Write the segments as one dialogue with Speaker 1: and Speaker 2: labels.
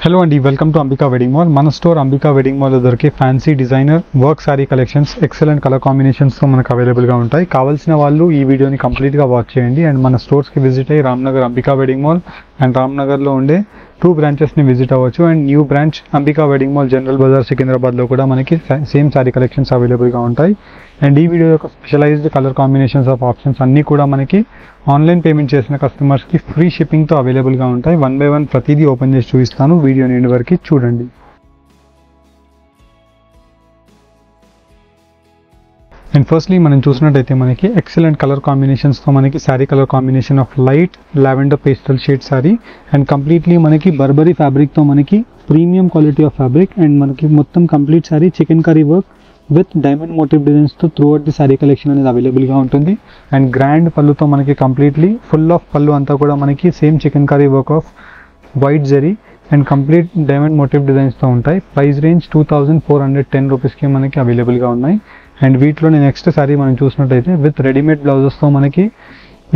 Speaker 1: Hello అండి, welcome to Ambika wedding mall. మన store Ambika wedding మాల్లో దొరికే fancy designer work sari collections excellent colour కాంబినేషన్స్తో మనకు అవైలబుల్గా ఉంటాయి. కావాల్సిన వాళ్ళు ఈ వీడియోని కంప్లీట్గా వాచ్ చేయండి అండ్ మన స్టోర్స్కి విజిట్ అయ్యి Ramnagar Ambika wedding mall and రామ్నగర్లో ఉండే 2 బ్రాంచెస్ని విజిట్ అవ్వచ్చు. And new branch Ambika wedding mall General Bazaar సికింద్రాబాద్లో కూడా మనకి సేమ్ సారీ కలెక్షన్స్ అవైలబుల్గా ఉంటాయి. అండ్ ఈ వీడియో యొక్క specialised colour combinations of options అన్నీ కూడా మనకి ఆన్లైన్ పేమెంట్ చేసిన కస్టమర్స్కి ఫ్రీ షిప్పింగ్తో అవైలబుల్గా ఉంటాయి. 1 by 1 ప్రతిదీ ఓపెన్ చేసి చూపిస్తాను, వీడియో ఎండ్ వరకు చూడండి. అండ్ ఫస్ట్లీ మనం చూసినట్టయితే మనకి ఎక్సలెంట్ కలర్ కాంబినేషన్స్తో మనకి sari colour combination of light lavender pastel shade sari and completely మనకి బర్బరీ ఫ్యాబ్రిక్తో మనకి premium quality of fabric and మనకి మొత్తం complete sari chikankari work with diamond motif డిజైన్స్తో throughout the sari collection అనేది అవైలబుల్గా ఉంటుంది. అండ్ గ్రాండ్ పళ్ళుతో మనకి కంప్లీట్లీ ఫుల్ ఆఫ్ పళ్ళు అంతా కూడా మనకి same chikankari work of white zari and complete diamond motif డిజైన్స్తో ఉంటాయి. ప్రైస్ రేంజ్ 2410 రూపీస్కి మనకి అవైలబుల్గా ఉన్నాయి. అండ్ వీటిలోని నెక్స్ట్ శారీ మనం చూసినట్టయితే విత్ రెడీమేడ్ బ్లౌజెస్తో మనకి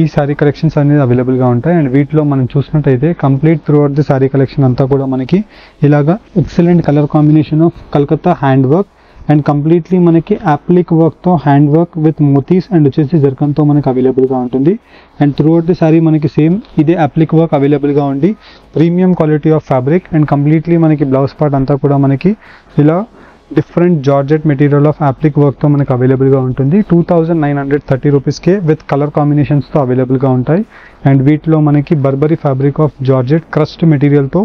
Speaker 1: ఈ శారీ కలెక్షన్స్ అనేది అవైలబుల్గా ఉంటాయి. అండ్ వీటిలో మనం చూసినట్టయితే complete through out the sari collection అంతా కూడా మనకి ఇలాగా excellent colour combination of Calcutta hand work and completely మనకి అప్లిక్ వర్క్తో హ్యాండ్ వర్క్ విత్ మోతీస్ అండ్ వచ్చేసి జర్కన్తో మనకి అవైలబుల్గా ఉంటుంది. And through out the sari మనకి సేమ్ ఇదే అప్లిక్ వర్క్ అవైలబుల్గా ఉండి premium quality of fabric and completely మనకి బ్లౌజ్ పార్ట్ అంతా కూడా మనకి ఇలా డిఫరెంట్ జార్జెట్ మెటీరియల్ ఆఫ్ అప్లిక్ వర్క్తో మనకి అవైలబుల్గా ఉంటుంది. 2930 రూపీస్కే విత్ కలర్ కాంబినేషన్స్తో అవైలబుల్గా ఉంటాయి. అండ్ వీటిలో మనకి Burberry fabric of georgette crust మెటీరియల్తో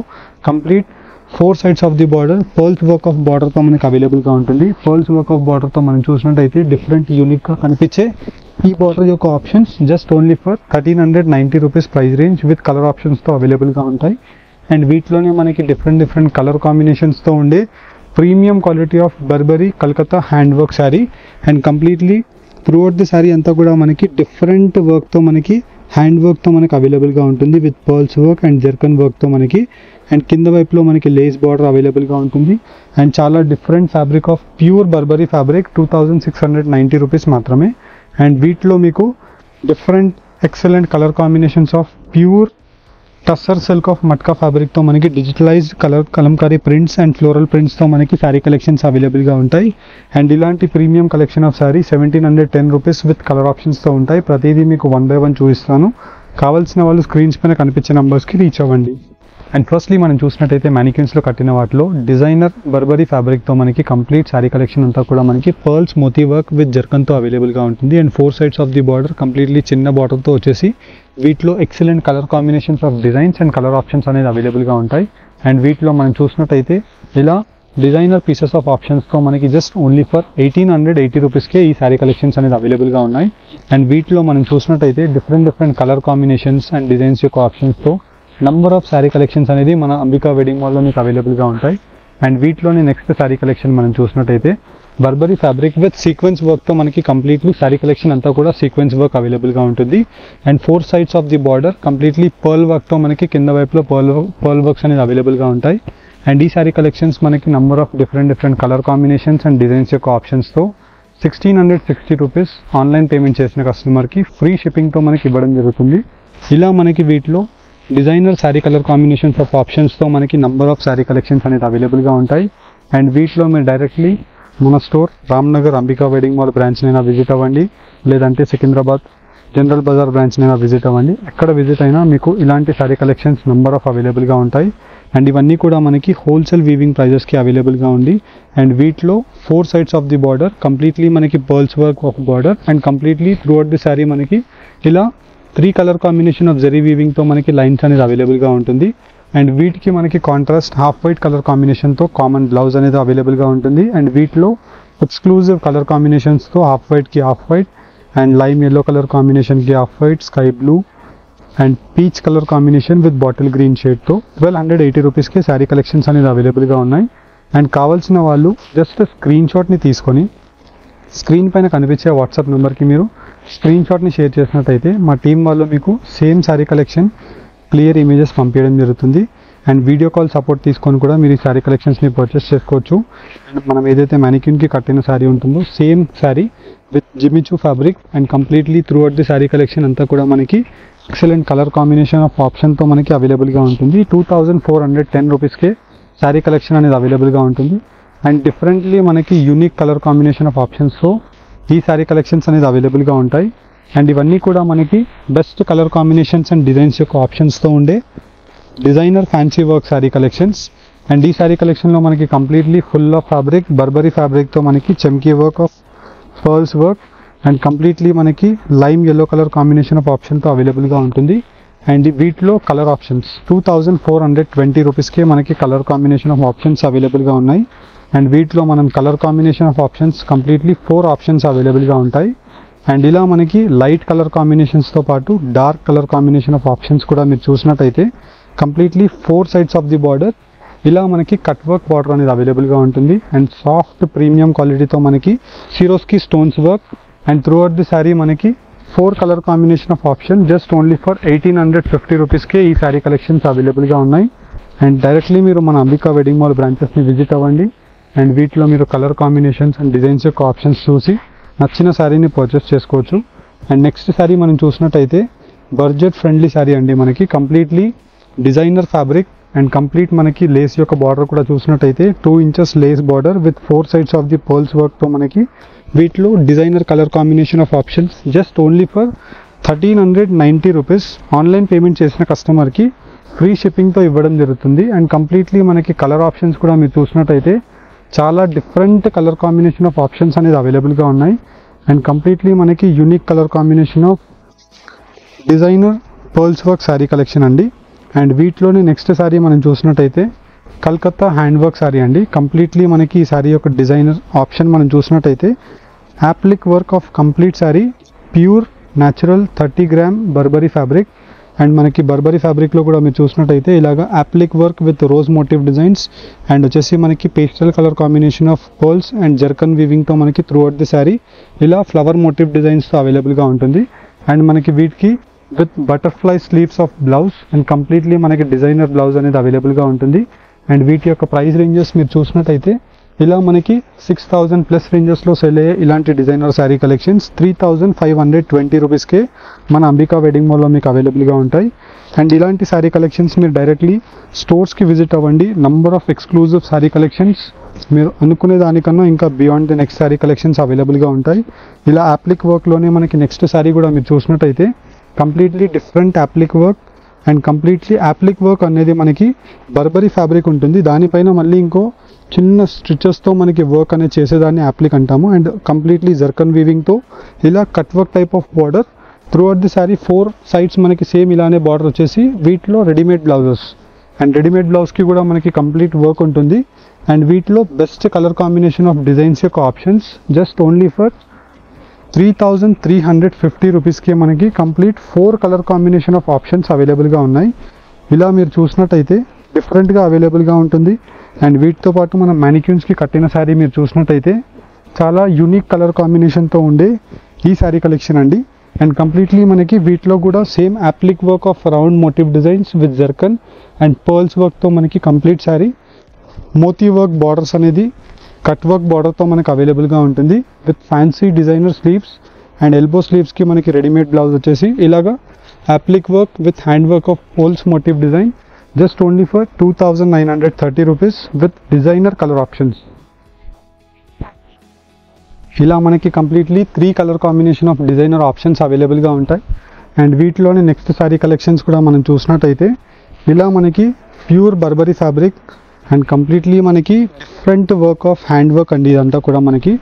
Speaker 1: complete 4 sides of the border pearls work of బార్డర్తో మనకి అవైలబుల్గా ఉంటుంది. పర్ల్స్ వర్క్ ఆఫ్ బార్డర్తో మనం చూసినట్టయితే డిఫరెంట్ యూనిక్గా కనిపించే ఈ బార్డర్ యొక్క options just only for 1390 rupees price range with colour ఆప్షన్స్తో అవైలబుల్గా ఉంటాయి. అండ్ వీటిలోనే మనకి డిఫరెంట్ కలర్ కాంబినేషన్స్తో ఉండే premium quality of Burberry Calcutta hand work sari and completely throughout the sari అంతా కూడా మనకి డిఫరెంట్ వర్క్తో మనకి హ్యాండ్ వర్క్తో మనకి అవైలబుల్గా ఉంటుంది with pearls work and zircon వర్క్తో మనకి అండ్ కింద వైపులో మనకి లేస్ బార్డర్ అవైలబుల్గా ఉంటుంది. అండ్ చాలా different fabric of pure Burberry fabric 2690 rupees మాత్రమే. అండ్ వీటిలో మీకు different excellent colour combinations of pure tussar silk of matka ఫ్యాబ్రిక్తో మనకి digitalised kalamkari prints and floral ప్రింట్స్తో మనకి శారీ కలెక్షన్స్ అవైలబుల్గా ఉంటాయి. అండ్ ఇలాంటి premium collection of sari 1710 rupees with colour ఆప్షన్స్తో ఉంటాయి. ప్రతిదీ మీకు 1 by 1 చూపిస్తాను. కావాల్సిన వాళ్ళు స్క్రీన్స్ పైన కనిపించే నెంబర్స్కి రీచ్ అవ్వండి. అండ్ ఫస్ట్లీ మనం చూసినట్టయితే మ్యానిక్యూన్స్లో కట్టిన వాటిలో డిజైనర్ బర్బరీ ఫ్యాబ్రిక్తో మనకి కంప్లీట్ శారీ కలెక్షన్ అంతా కూడా మనకి పర్ల్స్ మోతీ వర్క్ విత్ జర్కన్తో అవైలబుల్గా ఉంటుంది. And 4 sides of the border completely చిన్న బార్డర్తో వచ్చేసి వీటిలో excellent colour combinations of designs and colour options అనేది అవైలబుల్గా ఉంటాయి. అండ్ వీటిలో మనం చూసినట్టయితే ఇలా డిజైనర్ పీసెస్ ఆఫ్ ఆప్షన్స్తో మనకి జస్ట్ ఓన్లీ ఫర్ 1880 రూపీస్కే ఈ శారీ కలెక్షన్స్ అనేది అవైలబుల్గా ఉన్నాయి. అండ్ వీటిలో మనం చూసినట్టయితే different colour combinations and designs యొక్క ఆప్షన్స్తో నంబర్ ఆఫ్ శారీ కలెక్షన్స్ అనేది మన అంబికా వెడ్డింగ్ మాల్లో మీకు అవైలబుల్గా ఉంటాయి. అండ్ వీటిలోని నెక్స్ట్ శారీ కలెక్షన్ మనం చూసినట్టయితే బర్బరీ ఫ్యాబ్రిక్ విత్ సీక్వెన్స్ వర్క్తో మనకి కంప్లీట్లీ శారీ కలెక్షన్ అంతా కూడా సీక్వెన్స్ వర్క్ అవైలబుల్గా ఉంటుంది. And 4 sides of the border completely pearl వర్క్తో మనకి కింద వైపులో పర్ల్ వర్క్స్ అనేది అవైలబుల్గా ఉంటాయి. అండ్ ఈ శారీ కలెక్షన్స్ మనకి number of different colour combinations and designs యొక్క ఆప్షన్స్తో 1660 రూపీస్ ఆన్లైన్ పేమెంట్ చేసిన కస్టమర్కి ఫ్రీ షిప్పింగ్తో మనకి ఇవ్వడం జరుగుతుంది. ఇలా మనకి వీటిలో designer sari colour combinations of ఆప్షన్స్తో మనకి నంబర్ ఆఫ్ శారీ కలెక్షన్స్ అనేది అవైలబుల్గా ఉంటాయి. అండ్ వీటిలో మీరు డైరెక్ట్లీ మన store Ramnagar Ambika wedding mall బ్రాంచ్నైనా విజిట్ అవ్వండి, లేదంటే సికింద్రాబాద్ జనరల్ బజార్ బ్రాంచ్నైనా విజిట్ అవ్వండి. ఎక్కడ విజిట్ అయినా మీకు ఇలాంటి శారీ కలెక్షన్స్ నంబర్ ఆఫ్ అవైలబుల్గా ఉంటాయి. అండ్ ఇవన్నీ కూడా మనకి హోల్సేల్ వీవింగ్ ప్రైజెస్కి అవైలబుల్గా ఉంది. అండ్ వీటిలో 4 sides of the border completely మనకి pearls work of border and completely throughout the sari మనకి ఇలా 3 కలర్ కాంబినేషన్ ఆఫ్ జరీ వీవింగ్తో మనకి లైన్స్ అనేది అవైలబుల్గా ఉంటుంది. అండ్ వీటికి మనకి కాంట్రాస్ట్ హాఫ్ వైట్ కలర్ కాంబినేషన్తో కామన్ బ్లౌజ్ అనేది అవైలబుల్గా ఉంటుంది. అండ్ వీటిలో ఎక్స్క్లూజివ్ కలర్ కాంబినేషన్స్తో హాఫ్ వైట్కి half white and lime yellow colour కాంబినేషన్కి half white, sky blue and peach colour combination with bottle green షేడ్తో 1280 రూపీస్కి శారీ కలెక్షన్స్ అనేది అవైలబుల్గా ఉన్నాయి. అండ్ కావాల్సిన వాళ్ళు జస్ట్ స్క్రీన్ షాట్ని తీసుకొని స్క్రీన్ పైన కనిపించే వాట్సాప్ నెంబర్కి మీరు స్క్రీన్ షాట్ని షేర్ చేసినట్టయితే మా టీం వాళ్ళు మీకు same sari collection clear images పంపించడం జరుగుతుంది. అండ్ వీడియో కాల్ సపోర్ట్ తీసుకొని కూడా మీరు ఈ శారీ కలెక్షన్స్ని పర్చేస్ చేసుకోవచ్చు. అండ్ మనం ఏదైతే మ్యానిక్యూన్కి కట్టిన శారీ ఉంటుందో same sari with Jimmy Choo fabric and completely throughout the sari collection అంతా కూడా మనకి ఎక్సలెంట్ కలర్ కాంబినేషన్ ఆఫ్ ఆప్షన్తో మనకి అవైలబుల్గా ఉంటుంది. 2410 రూపీస్కే శారీ కలెక్షన్ అనేది అవైలబుల్గా ఉంటుంది. అండ్ డిఫరెంట్లీ మనకి యూనిక్ కలర్ కాంబినేషన్ ఆఫ్ ఆప్షన్స్తో ఈ శారీ కలెక్షన్స్ అనేది అవైలబుల్గా ఉంటాయి. అండ్ ఇవన్నీ కూడా మనకి best colour combinations and designs యొక్క ఆప్షన్స్తో ఉండే designer fancy work sari collections. And ఈ శారీ కలెక్షన్లో మనకి completely full of fabric, Burberry ఫ్యాబ్రిక్తో మనకి chamki work of pearls work and completely మనకి lime yellow colour combination of ఆప్షన్తో అవైలబుల్గా ఉంటుంది. అండ్ వీటిలో కలర్ ఆప్షన్స్ 2420 రూపీస్కే మనకి కలర్ కాంబినేషన్ ఆఫ్ ఆప్షన్స్ అవైలబుల్గా ఉన్నాయి. అండ్ వీటిలో మనం colour combination of options completely 4 options అవైలబుల్గా ఉంటాయి. అండ్ ఇలా మనకి లైట్ కలర్ కాంబినేషన్స్తో పాటు dark colour combination of options కూడా మీరు చూసినట్టయితే completely 4 sides of the border ఇలా మనకి కట్ వర్క్ బార్డర్ అనేది అవైలబుల్గా ఉంటుంది. అండ్ సాఫ్ట్ ప్రీమియం క్వాలిటీతో మనకి Swarovski stones work and through out the sari మనకి 4 colour combination of option just only for 1850 రూపీస్కే ఈ శారీ కలెక్షన్స్ అవైలబుల్గా ఉన్నాయి. అండ్ డైరెక్ట్లీ మీరు మన అంబికా వెడ్డింగ్ మాల్ బ్రాంచెస్ని విజిట్ అవ్వండి. అండ్ వీటిలో మీరు కలర్ కాంబినేషన్స్ అండ్ డిజైన్స్ యొక్క ఆప్షన్స్ చూసి నచ్చిన శారీని పర్చేస్ చేసుకోవచ్చు. అండ్ నెక్స్ట్ శారీ మనం చూసినట్టయితే బడ్జెట్ ఫ్రెండ్లీ శారీ అండి. మనకి completely designer fabric and complete మనకి లేస్ యొక్క బార్డర్ కూడా చూసినట్టయితే 2 inches lace border with 4 sides of the pearls వర్క్తో మనకి వీటిలో designer colour combination of options just only for 1390 rupees. Online payment చేసిన కస్టమర్కి ఫ్రీ షిప్పింగ్తో ఇవ్వడం జరుగుతుంది. అండ్ కంప్లీట్లీ మనకి కలర్ ఆప్షన్స్ కూడా మీరు చూసినట్టయితే చాలా different colour combination of options అనేది అవైలబుల్గా ఉన్నాయి. అండ్ కంప్లీట్లీ మనకి unique colour combination of designer pearls work sari collection అండి. అండ్ వీటిలోనే నెక్స్ట్ శారీ మనం చూసినట్టయితే కల్కత్తా హ్యాండ్ వర్క్ శారీ అండి. కంప్లీట్లీ మనకి ఈ శారీ యొక్క డిజైనర్ ఆప్షన్ మనం చూసినట్టయితే applique work of complete sari pure natural 30 gram Burberry fabric. And మనకి బర్బరీ ఫ్యాబ్రిక్లో కూడా మీరు చూసినట్టయితే ఇలాగా applique work with rose motif designs and వచ్చేసి మనకి pastel colour combination of pearls and zircon వీవింగ్తో మనకి త్రూ అవుట్ ది శారీ ఇలా ఫ్లవర్ మోటివ్ డిజైన్స్తో అవైలబుల్గా ఉంటుంది. అండ్ మనకి వీటికి with butterfly sleeves of blouse and completely మనకి డిజైనర్ బ్లౌజ్ అనేది అవైలబుల్గా ఉంటుంది. అండ్ వీటి యొక్క ప్రైస్ రేంజెస్ మీరు చూసినట్టయితే ఇలా మనకి 6000 ప్లస్ రేంజెస్లో సెల్ అయ్యే ఇలాంటి డిజైనర్ శారీ కలెక్షన్స్ 3520 రూపీస్కే మన అంబికా వెడ్డింగ్ మాల్లో మీకు అవైలబుల్గా ఉంటాయి. అండ్ ఇలాంటి శారీ కలెక్షన్స్ మీరు డైరెక్ట్లీ స్టోర్స్కి విజిట్ అవ్వండి. Number of exclusive sari collections మీరు అనుకునే దానికన్నా ఇంకా beyond the next sari collections అవైలబుల్గా ఉంటాయి. ఇలా యాప్లిక్ వర్క్లోనే మనకి నెక్స్ట్ శారీ కూడా మీరు చూసినట్టయితే completely different appliqué work and completely appliqué work అనేది మనకి బర్బరీ ఫ్యాబ్రిక్ ఉంటుంది. దానిపైన మళ్ళీ ఇంకో చిన్న స్టిచెస్తో మనకి వర్క్ అనేది చేసేదాన్ని యాప్లిక్ అంటాము. అండ్ కంప్లీట్లీ జర్కన్ వీవింగ్తో ఇలా cut work type of border through out the sari 4 sides మనకి సేమ్ ఇలానే బార్డర్ వచ్చేసి వీటిలో రెడీమేడ్ బ్లౌజెస్ అండ్ రెడీమేడ్ బ్లౌజ్కి కూడా మనకి కంప్లీట్ వర్క్ ఉంటుంది. అండ్ వీటిలో best colour combination of designs యొక్క ఆప్షన్స్ జస్ట్ ఓన్లీ ఫర్ 3350 రూపీస్కి మనకి complete 4 colour combination of options అవైలబుల్గా ఉన్నాయి. ఇలా మీరు చూసినట్టయితే డిఫరెంట్గా అవైలబుల్గా ఉంటుంది. అండ్ వీటితో పాటు మనం మ్యానిక్యూన్స్కి కట్టిన శారీ మీరు చూసినట్టయితే చాలా యూనిక్ కలర్ కాంబినేషన్తో ఉండే ఈ శారీ కలెక్షన్ అండి. అండ్ కంప్లీట్లీ మనకి వీటిలో కూడా same applique work of round motif designs with zircon and pearls వర్క్తో మనకి complete sari moti work borders అనేది కట్ వర్క్ బార్డర్తో మనకి అవైలబుల్గా ఉంటుంది with fancy designer sleeves and elbow స్లీవ్స్కి మనకి రెడీమేడ్ బ్లౌజ్ వచ్చేసి ఇలాగా applique work with hand work of poles motif design just only for 2930 rupees with designer colour options. ఇలా మనకి completely 3 colour combination of designer options అవైలబుల్గా ఉంటాయి. And వీటిలోనే next sari collections కూడా మనం చూసినట్టయితే ఇలా మనకి pure Burberry fabric and completely మనకి different work of hand work అండి. ఇదంతా కూడా మనకి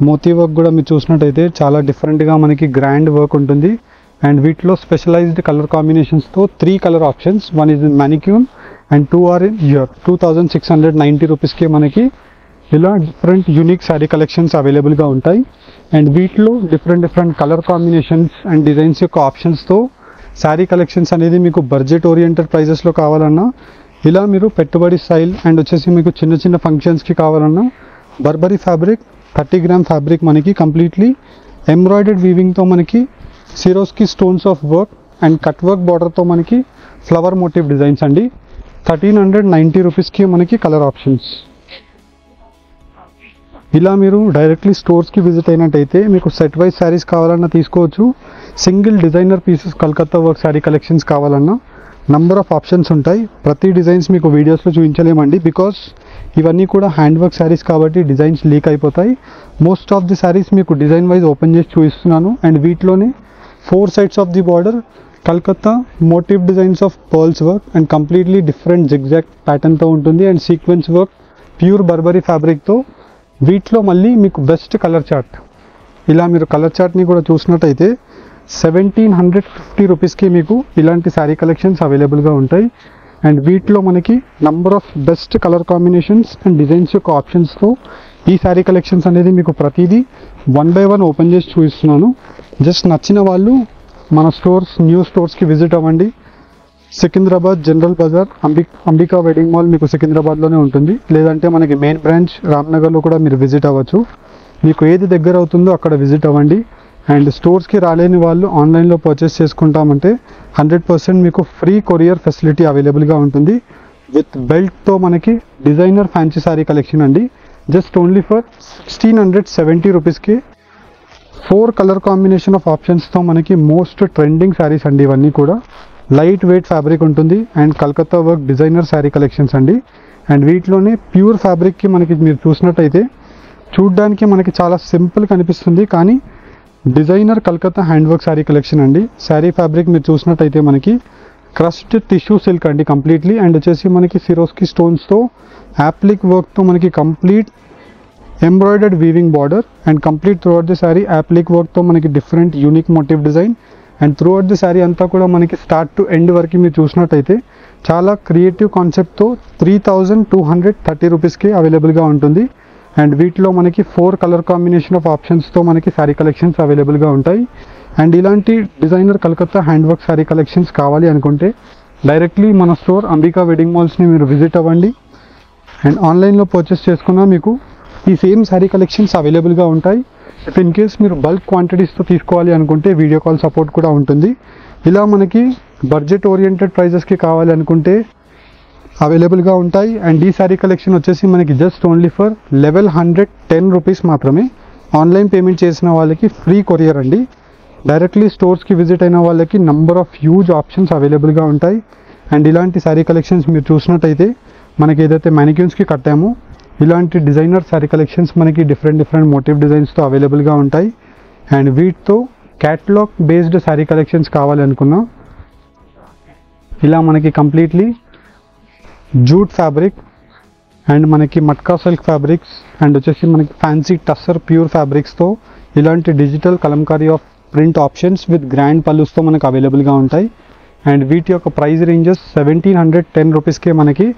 Speaker 1: మోతీ వర్క్ కూడా మీరు చూసినట్టయితే చాలా డిఫరెంట్గా మనకి గ్రాండ్ వర్క్ ఉంటుంది. అండ్ వీటిలో స్పెషలైజ్డ్ కలర్ కాంబినేషన్స్తో 3 colour options, 1 is in manicure and 2 are in here. 2690 రూపీస్కి మనకి ఇలా డిఫరెంట్ యూనిక్ శారీ కలెక్షన్స్ అవైలబుల్గా ఉంటాయి. అండ్ వీటిలో different colour combinations and designs యొక్క ఆప్షన్స్తో శారీ కలెక్షన్స్ అనేది మీకు బడ్జెట్ ఓరియంటెడ్ ప్రైజెస్లో కావాలన్నా ఇలా మీరు పెట్టుబడి స్టైల్ అండ్ వచ్చేసి మీకు చిన్న చిన్న ఫంక్షన్స్కి కావాలన్నా బర్బరీ ఫ్యాబ్రిక్ 30 గ్రామ్ ఫ్యాబ్రిక్ మనకి కంప్లీట్లీ ఎంబ్రాయిడెడ్ వీవింగ్తో మనకి Swarovski stones of work and cut work బార్డర్తో మనకి ఫ్లవర్ మోటివ్ డిజైన్స్ అండి. 1390 రూపీస్కి మనకి కలర్ ఆప్షన్స్. ఇలా మీరు డైరెక్ట్లీ స్టోర్స్కి విజిట్ అయినట్టయితే మీకు సెట్ వైజ్ శారీస్ కావాలన్నా తీసుకోవచ్చు. Single designer pieces Calcutta work sari collections కావాలన్నా నంబర్ ఆఫ్ ఆప్షన్స్ ఉంటాయి. ప్రతి డిజైన్స్ మీకు వీడియోస్లో చూపించలేమండి, బికాస్ ఇవన్నీ కూడా హ్యాండ్ వర్క్ శారీస్ కాబట్టి డిజైన్స్ లీక్ అయిపోతాయి. మోస్ట్ ఆఫ్ ది శారీస్ మీకు డిజైన్ వైజ్ ఓపెన్ చేసి చూపిస్తున్నాను. అండ్ వీటిలోనే 4 sides of the border Calcutta motif designs of pearls work and completely different zigzag ప్యాటర్న్తో ఉంటుంది. And sequins work pure Burberry ఫ్యాబ్రిక్తో. వీటిలో మళ్ళీ మీకు బెస్ట్ కలర్ చార్ట్, ఇలా మీరు కలర్ చార్ట్ని కూడా చూసినట్టయితే 1750 రూపీస్కి మీకు ఇలాంటి శారీ కలెక్షన్స్ అవైలబుల్గా ఉంటాయి. అండ్ వీటిలో మనకి number of best colour combinations and designs యొక్క ఆప్షన్స్తో ఈ శారీ కలెక్షన్స్ అనేది మీకు ప్రతిదీ 1 by 1 ఓపెన్ చేసి చూపిస్తున్నాను. జస్ట్ నచ్చిన వాళ్ళు మన న్యూ స్టోర్స్కి విజిట్ అవ్వండి. Secunderabad general Bazaar Ambika wedding mall మీకు సికింద్రాబాద్లోనే ఉంటుంది. లేదంటే మనకి మెయిన్ బ్రాంచ్ రామ్నగర్లో కూడా మీరు విజిట్ అవ్వచ్చు. మీకు ఏది దగ్గర అవుతుందో అక్కడ విజిట్ అవ్వండి. అండ్ స్టోర్స్కి రాలేని వాళ్ళు ఆన్లైన్లో పర్చేస్ చేసుకుంటామంటే 100% మీకు ఫ్రీ కొరియర్ ఫెసిలిటీ అవైలబుల్గా ఉంటుంది. విత్ బెల్ట్తో మనకి డిజైనర్ ఫ్యాన్సీ శారీ కలెక్షన్ అండి. జస్ట్ ఓన్లీ ఫర్ 1670 రూపీస్కి 4 కలర్ కాంబినేషన్ ఆఫ్ ఆప్షన్స్తో మనకి మోస్ట్ ట్రెండింగ్ శారీస్ అండి. ఇవన్నీ కూడా లైట్ వెయిట్ ఫ్యాబ్రిక్ ఉంటుంది and Calcutta work designer sari collections అండి. అండ్ వీటిలోనే ప్యూర్ ఫ్యాబ్రిక్కి మనకి మీరు చూసినట్టయితే చూడ్డానికి మనకి చాలా సింపుల్ కనిపిస్తుంది, కానీ designer Calcutta hand work sari collection అండి. శారీ ఫ్యాబ్రిక్ మీరు చూసినట్టయితే మనకి క్రస్ట్ టిష్యూ సిల్క్ అండి కంప్లీట్లీ. అండ్ వచ్చేసి మనకి సిరోస్కి స్టోన్స్తో యాప్లిక్ వర్క్తో మనకి complete embroidered weaving border and complete through out the sari appliqué వర్క్తో మనకి different unique motif design. And through out the sari అంతా కూడా మనకి స్టార్ట్ టు ఎండ్ వరకు మీరు చూసినట్టయితే చాలా క్రియేటివ్ కాన్సెప్ట్తో 3230 రూపీస్కి అవైలబుల్గా ఉంటుంది. అండ్ వీటిలో మనకి 4 కలర్ కాంబినేషన్ ఆఫ్ ఆప్షన్స్తో మనకి శారీ కలెక్షన్స్ అవైలబుల్గా ఉంటాయి. అండ్ ఇలాంటి designer Calcutta hand work sari collections కావాలి అనుకుంటే డైరెక్ట్లీ మన స్టోర్ అంబికా వెడ్డింగ్ మాల్స్ని మీరు విజిట్ అవ్వండి. అండ్ ఆన్లైన్లో పర్చేస్ చేసుకున్నా మీకు ఈ సేమ్ శారీ కలెక్షన్స్ అవైలబుల్గా ఉంటాయి. ఇఫ్ ఇన్ కేస్ మీరు బల్క్ క్వాంటిటీస్తో తీసుకోవాలి అనుకుంటే వీడియో కాల్ సపోర్ట్ కూడా ఉంటుంది. ఇలా మనకి బడ్జెట్ ఓరియంటెడ్ ప్రైజెస్కి కావాలి అనుకుంటే అవైలబుల్గా ఉంటాయి. అండ్ ఈ శారీ కలెక్షన్ వచ్చేసి మనకి జస్ట్ ఓన్లీ ఫర్ 1110 రూపీస్ మాత్రమే. ఆన్లైన్ పేమెంట్ చేసిన వాళ్ళకి ఫ్రీ కొరియర్ అండి. డైరెక్ట్లీ స్టోర్స్కి విజిట్ అయిన వాళ్ళకి నంబర్ ఆఫ్ హ్యూజ్ ఆప్షన్స్ అవైలబుల్గా ఉంటాయి. అండ్ ఇలాంటి శారీ కలెక్షన్స్ మీరు చూసినట్టయితే మనకి ఏదైతే మ్యానిక్యూన్స్కి కట్టామో ఇలాంటి డిజైనర్ శారీ కలెక్షన్స్ మనకి డిఫరెంట్ మోటివ్ డిజైన్స్తో అవైలబుల్గా ఉంటాయి. అండ్ వీటితో క్యాటలాగ్ బేస్డ్ శారీ కలెక్షన్స్ కావాలి అనుకున్నా ఇలా మనకి కంప్లీట్లీ జూట్ ఫ్యాబ్రిక్ అండ్ మనకి మట్కా సిల్క్ ఫ్యాబ్రిక్స్ అండ్ వచ్చేసి మనకి ఫ్యాన్సీ టస్సర్ ప్యూర్ ఫ్యాబ్రిక్స్తో ఇలాంటి digital kalamkari of print options with grand పల్లూస్తో మనకు అవైలబుల్గా ఉంటాయి. అండ్ వీటి యొక్క ప్రైస్ రేంజెస్ 1710 రూపీస్కే మనకి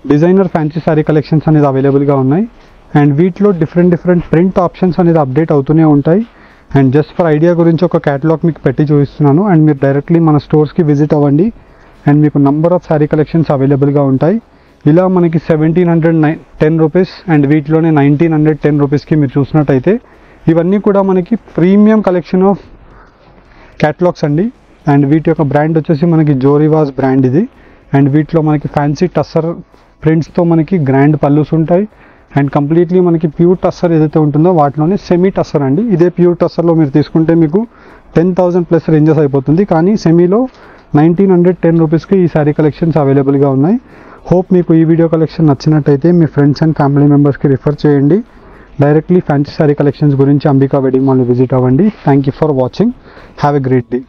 Speaker 1: డిజైనర్ ఫ్యాన్సీ శారీ కలెక్షన్స్ అనేది అవైలబుల్గా ఉన్నాయి. అండ్ వీటిలో డిఫరెంట్ ప్రింట్ ఆప్షన్స్ అనేది అప్డేట్ అవుతూనే ఉంటాయి. అండ్ జస్ట్ ఫర్ ఐడియా గురించి ఒక క్యాటలాగ్ మీకు పెట్టి చూపిస్తున్నాను. అండ్ మీరు డైరెక్ట్లీ మన స్టోర్స్కి విజిట్ అవ్వండి. అండ్ మీకు నంబర్ ఆఫ్ శారీ కలెక్షన్స్ అవైలబుల్గా ఉంటాయి. ఇలా మనకి 1710 రూపీస్ అండ్ వీటిలోనే 1910 రూపీస్కి మీరు చూసినట్టయితే ఇవన్నీ కూడా మనకి ప్రీమియం కలెక్షన్ ఆఫ్ క్యాటలాగ్స్ అండి. అండ్ వీటి యొక్క బ్రాండ్ వచ్చేసి మనకి జోరివాస్ బ్రాండ్ ఇది. అండ్ వీటిలో మనకి ఫ్యాన్సీ టస్సర్ ప్రింట్స్తో మనకి గ్రాండ్ పల్లూస్ ఉంటాయి. అండ్ కంప్లీట్లీ మనకి ప్యూర్ టస్సర్ ఏదైతే ఉంటుందో వాటిలోనే సెమీ టస్సర్ అండి. ఇదే ప్యూర్ టస్సర్లో మీరు తీసుకుంటే మీకు 10,000 ప్లస్ రేంజెస్ అయిపోతుంది, కానీ సెమీలో 1910 రూపీస్కి ఈ శారీ కలెక్షన్స్ అవైలబుల్గా ఉన్నాయి. హోప్ మీకు ఈ వీడియో కలెక్షన్ నచ్చినట్టయితే మీ ఫ్రెండ్స్ అండ్ ఫ్యామిలీ మెంబర్స్కి రిఫర్ చేయండి. డైరెక్ట్లీ ఫ్యాన్సీ శారీ కలెక్షన్స్ గురించి అంబికా వెడ్డింగ్ మాల్ని విజిట్ అవ్వండి. Thank you for watching. Have a great day.